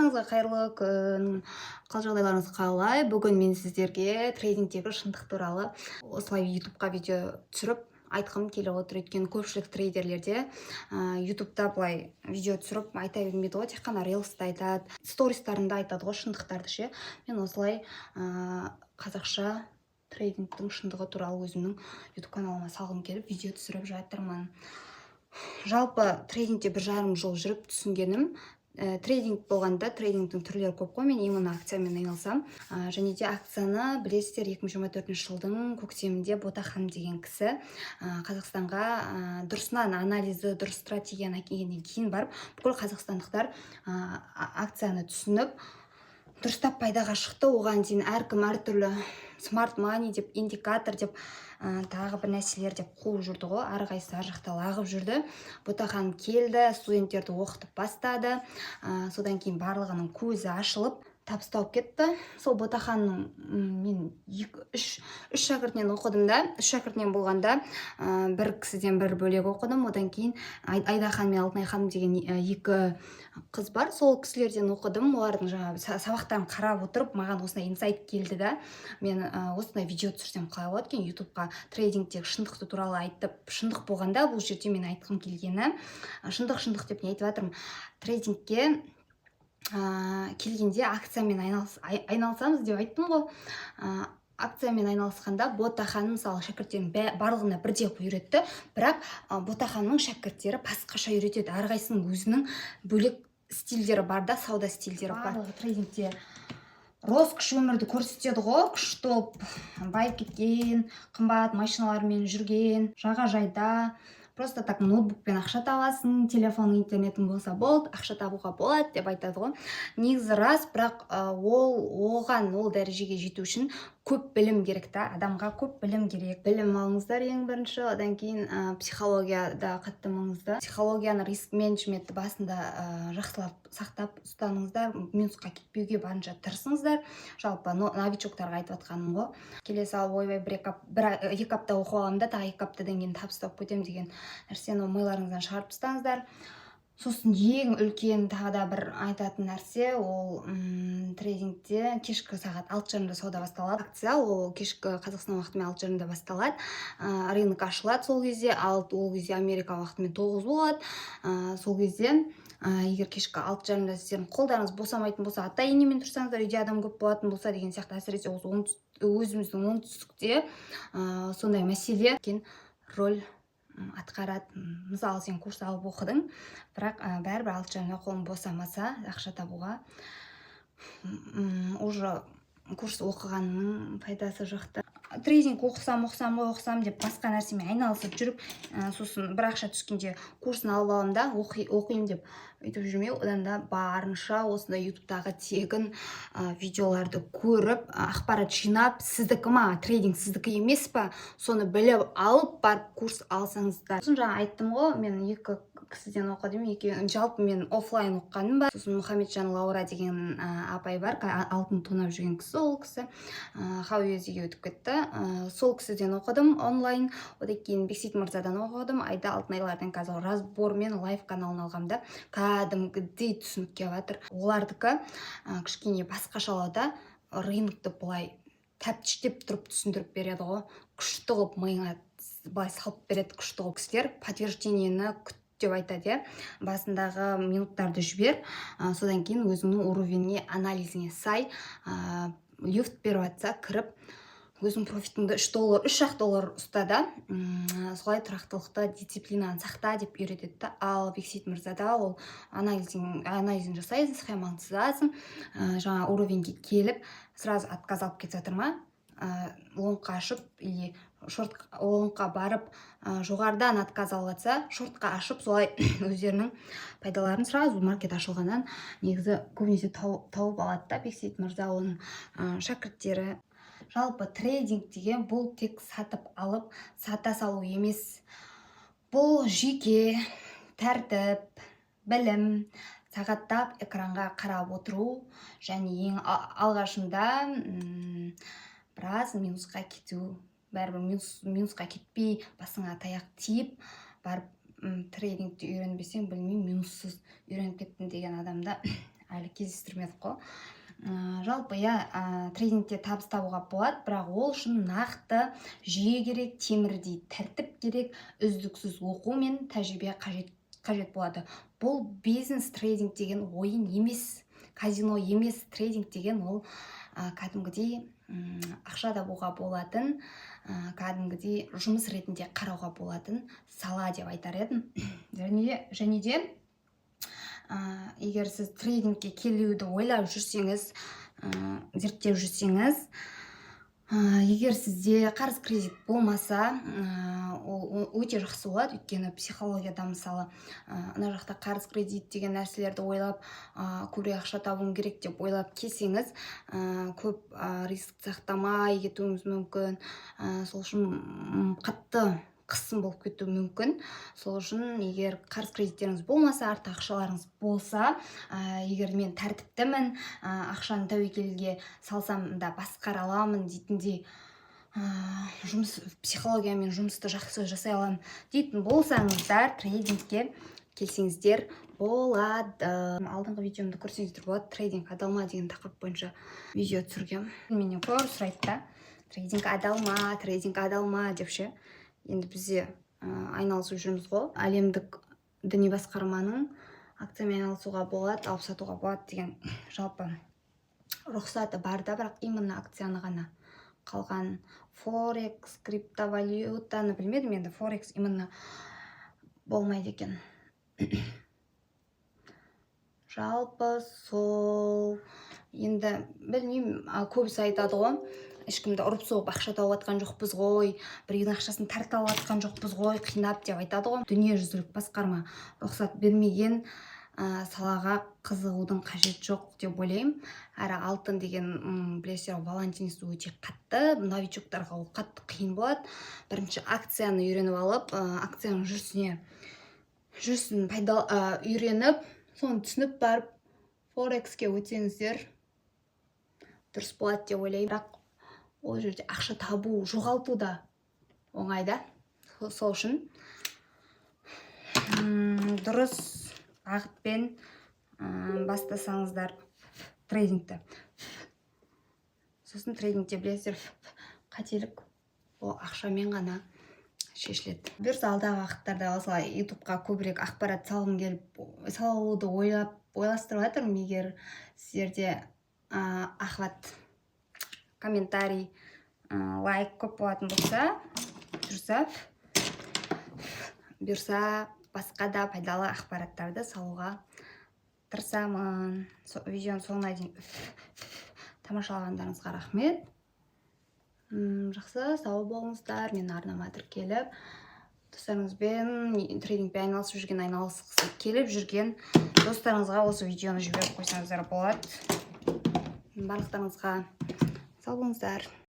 Баршаңызға қайырлы күн. Қал жағдайларыңыз қалай? Бүгін мен сіздерге трейдингтегі шындық туралы осылай ютубқа видео түсіріп айтқым келіп отыр. Өйткені көпшілік трейдерлерде ютубта былай видео түсіріп айта бермейді ғой, тек қана рилста айтады, стористарында айтады ғой шындықтарды ше. Мен осылай қазақша трейдингтің шындығы туралы өзімнің ютуб каналыма салғым келіп видео түсіріп жатырмын. Жалпы трейдингте 1,5 жыл жүріп түсінгенім, трейдинг болғанда трейдингтің түрлері көп қой. Мен именно акциямен айналысам. Және де акцияны білесіздер, 2024 жылдың көктемінде Ботахан деген кісі Қазақстанға дұрысынан анализі, дұрыс стратегияны әкелгеннен кейін барып, бүкіл қазақстандықтар акцияны түсініп, дұрыстап пайдаға шықты. Оған дейін әркім әртүрлі смарт мани деп, индикатор деп, тағы бір нәрселер деп қуып жүрді ғой. Әрқайсысы ар жақта лағып жүрді. Ботахан келді, студенттерді оқытып бастады. Содан кейін барлығының көзі ашылып табыстау кетті. Сол Ботаханның мен 3 шәкіртінен оқыдым да. 3 шәкіртінен болғанда бір кісіден бір бөлек оқыдым. Одан кейін Айдахан мен Алтынай ханым деген 2 қыз бар. Сол кісілерден оқыдым. Олардың жаңағы сабақтарын қарап отырып, маған осындай инсайт келді да. Мен осындай видео түсірсем қалай болады екен, ютубқа трейдингтегі шындықты туралы айтып, шындық болғанда бұл жерде мен айтқым келгені, шындық деп не айтып жатырмын, трейдингке келгенде акциямен айналысамыз деп айттым ғой. Акциямен айналысқанда Ботаханның мысалы шәкірттерінің барлығына бірдей үйретті, бірақ Ботаханның шәкірттері басқаша үйретеді. Әрқайсының өзінің бөлек стильдері бар да, сауда стильдері бар. Трейдингте роскошь өмірді көрсетеді ғой, күшті болып байып кеткен, қымбат машиналармен жүрген, жағажайда просто так ноутбукпен ақша табасың, телефон, интернетің болса болды, ақша табуға болады деп айтады ғой. Негізі рас, бірақ ол дәрежеге жету үшін көп білім керек та, адамға көп білім керек. Білім алыңыздар ең бірінші, одан кейін психологияда қатты маңызды. Психологияны, риск менеджментті басында жақсылап сақтап ұстаныңыздар, минусқа кетпеуге барынша тырысыңыздар. Жалпы новичоктарға айтып жатқаным ғой. Келе салып ойбай 1-2 апта оқып аламын да, тағы 2 аптадан кейін табыстап кетемін деген нәрсені ойларыңыздан шығарып тастаңыздар. Сосын ең үлкен тағы да бір айтатын нәрсе, ол трейдингте кешкі сағат 6:30-да сауда басталады. Акция ол кешкі Қазақстан уақытымен 6:30-да басталады. Рынок ашылады сол кезде, ол кезде Америка уақытымен 9 болады. Сол кезде егер кешкі 6:30-да сіздердің қолдарыңыз босамайтын болса, ата енемен тұрсаңыздар, үйде адам көп болатын болса деген сияқты, әсіресе өзіміздің оңтүстікте сондай мәселе рөл атқарады. Мысалы, сен курс алып оқыдың, бірақ бәрібір 6:30-да қолың босамаса, ақша табуға уже курс оқығанның пайдасы жоқты. Трейдинг оқысам деп басқа нәрсемен айналысып жүріп, сосын бір ақша түскенде курсын алып аламын да, оқимын деп өйтіп жүрмеу, одан да барынша осындай ютубтағы тегін видеоларды көріп, ақпарат жинап, сіздікі ма, трейдинг сіздікі емес па, соны біліп алып барып курс алсаңыздар. Сосын жаңа айттым ғой, мен 2 кісіден оқыдым, жалпы мен офлайн оқығаным бар. Сосын Мұхамеджан Лаура деген апай бар, алтын тонап жүрген кісі, ол кісі Хауезиге өтіп кетті. Сол кісіден оқыдым онлайн. Одан кейін Бексейт мырзадан оқыдым. Айда Алтынайлардан қазір разбормен лайв каналын алғамда кәдімгідей түсініп келіп жатыр. Олардікі кішкене басқашалауда рынокты былай тәптіштеп тұрып түсіндіріп береді ғой. Күшті қылып миыңа былай салып береді, күшті қылып. Кісілер подтверждениені күт деп айтады. Басындағы минуттарды жібер, содан кейін өзіңнің уровеніне, анализіне сай лифт беріп жатса, кіріп, өзің профитіңді $3 ұста да, солай тұрақтылықты, дисциплинаны сақта деп үйретеді. Ал Бексейт мырзада ол анализін жасайсың, схемаңды сызасың, жаңа уровеньге келіп, сразу отказ алып кетіп жатыр ма, лонгқа ашып, или лонгқа барып, жоғарыдан отказ алып жатса, шортқа ашып, солай өздерінің пайдаларын сразу маркет ашылғаннан негізі көбінесе тауып алады да Бексейт мырза, оның шәкірттері. Жалпы трейдинг деген бұл тек сатып алып, сата салу емес. Бұл жеке, тәртіп, білім, сағаттап экранға қарап отыру, және ең алғашында біраз минусқа кету. Бәрібір минусқа кетпей, басыңа таяқ тиіп, барып трейдингті үйренбесең, білмеймін, минуссыз үйреніп кеттім деген адамда әлі кездестірмедік қой. Жалпы трейдингте табыс табуға болады, бірақ ол үшін нақты жүйе керек, темірдей тәртіп керек, үздіксіз оқу мен тәжірибе қажет болады. Бұл бизнес трейдинг деген ойын емес, казино емес. Трейдинг деген ол кәдімгідей ақша табуға болатын, кәдімгідей жұмыс ретінде қарауға болатын сала деп айтар едім. Және де егер сіз трейдингке келуді ойлап жүрсеңіз, зерттеп жүрсеңіз, егер сізде қарыз кредит болмаса, ол өте жақсы болады. Өйткені психологияда мысалы ана жақта қарыз кредит деген нәрселерді ойлап, көбірек ақша табуым керек деп ойлап келсеңіз, көп риск сақтамай кетуіңіз мүмкін. Сол үшін қатты қысым болып кетуі мүмкін. Сол үшін егер қарыз кредиттеріңіз болмаса, артық ақшаларыңыз болса, егер мен тәртіптімін, ақшаны тәуекелге салсам да басқара аламын дейтіндей, психологиямен жұмысты жақсы жасай аламын дейтін болсаңыздар, трейдингке келсеңіздер болады. Алдыңғы видеомды көрсеңіздер болады. Трейдинг адал ма деген тақырып бойынша видео түсіргем. Менен көп сұрайды да, трейдинг адал ма деп ше. Енді бізде айналысып жүрміз ғой. Әлемдік діни басқарманың акциямен айналысуға болады, алып сатуға болады деген жалпы рұқсаты бар да, бірақ именно акцияны ғана. Қалған форекс, криптовалютаны білмедім, енді форекс именно болмайды екен. Жалпы сол, енді білмеймін, көбісі айтады ғой, ешкімді ұрып соғып ақша тауып атқан жоқпыз ғой, біреудің ақшасын тартып алып атқан жоқпыз ғой, қинап деп айтады ғой. Дүниежүзілік басқарма рұқсат бермеген салаға қызығудың қажет жоқ деп ойлаймын. Әрі алтын деген білесіздер, волатильность өте қатты, новичоктарға ол қатты қиын болады. Бірінші акцияны үйреніп алып, акцияның жүрісін үйреніп, соны түсініп барып форекске өтсеңіздер дұрыс болады деп ойлаймын. Бірақ ол жерде ақша табу, жоғалту да оңайда. Сол үшін дұрыс бағытпен бастасаңыздар трейдингті. Сосын трейдингте білесіздер, қателік ол ақшамен ғана шешіледі. Бұйырса алдағы уақыттарда осылай ютубқа көбірек ақпарат салуды ойластырып жатырмын. Егер сіздерде ахват, комментарий, лайк көп болатын болса, бұйырса басқа да пайдалы ақпараттарды салуға тырысамын. Видеоның соңына дейін тамашалағандарыңызға рахмет. Жақсы, сау болыңыздар. Мен арнама тіркеліп, достарыңызбен трейдингпен айналысқысы келіп жүрген достарыңызға осы видеоны жіберіп қойсаңыздар болады. Барлықтарыңызға сау болыңыздар.